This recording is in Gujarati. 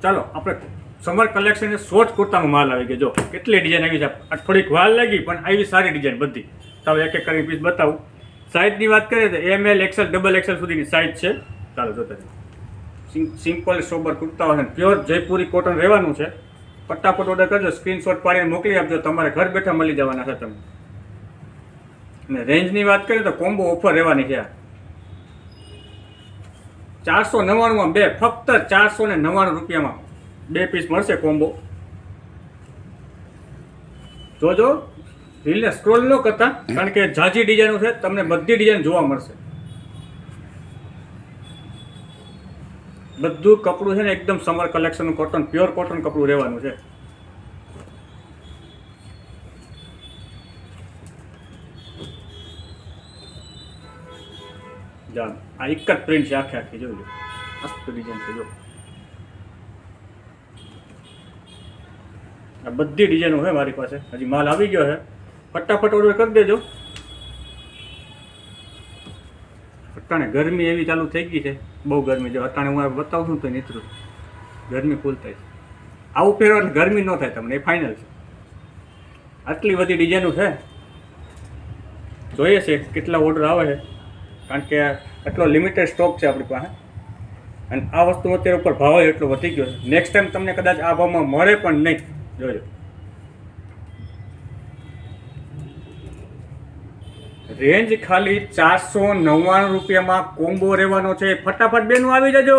ચાલો આપણે સમર કલેક્શન શોર્ટ કુર્તામાં માલ આવી ગયો. જો કેટલી ડિઝાઇન આવી છે. આ થોડીક વાર લાગી પણ આવી સારી ડિઝાઇન બધી. ચાલો એક એક કરી પીસ બતાવું. સાઇઝની વાત કરીએ તો ML XL XXL સુધીની સાઇઝ છે. ચાલો જોતા સિમ્પલ સોબર કુર્તાઓ છે. પ્યોર જયપુરી કોટન રહેવાનું છે. ફટાફટ ઓર્ડર કરજો, સ્ક્રીનશોટ પાડીને મોકલી આપજો. તમારે ઘર બેઠા મળી જવાના છે તમને. અને રેન્જની વાત કરીએ તો કોમ્બો ઓફર રહેવાની છે. 499 બે, ફક્ત 499 રૂપિયામાં 2 પીસ મળશે કોમ્બો. જોજો, રીલને સ્ક્રોલ ન કરતા, કારણ કે ઝાઝી ડિઝાઇનો છે, તમને બધી ડિઝાઇન જોવા મળશે. બધું કપડું છે ને એકદમ સમર કલેક્શનનું કોટન, પ્યોર કોટન કપડું રહેવાનું છે. જાન આ એક જ પ્રિન્ટ છે, આખી જોઈ લો, મસ્ત ડિઝાઇન છે. જો આ બધી ડિઝાઇનો છે મારી પાસે. હજી માલ આવી ગયો છે, ફટાફટ ઓર્ડર કરી દેજો. અટાણે ગરમી એવી ચાલુ થઈ ગઈ છે, બહુ ગરમી. જો અટાણે હું બતાવું છું તો નીતરું ગરમી ફૂલ થાય છે. આવું પહેરો એટલે ગરમી ન થાય તમને, એ ફાઇનલ છે. આટલી બધી ડિઝાઇનો છે, જોઈએ છે કેટલા ઓર્ડર આવે છે, કારણ કે એટલો લિમિટેડ સ્ટોક છે આપણી પાસે. અને આ વસ્તુ અત્યારે ઉપર ભાવ એટલો વધી ગયો છે. નેક્સ્ટ ટાઈમ તમને કદાચ આ ભાવમાં મળે પણ નહીં. જોજો, રેન્જ ખાલી 499 રૂપિયામાં કોમ્બો રહેવાનો છે. ફટાફટ બેનું આવી જજો.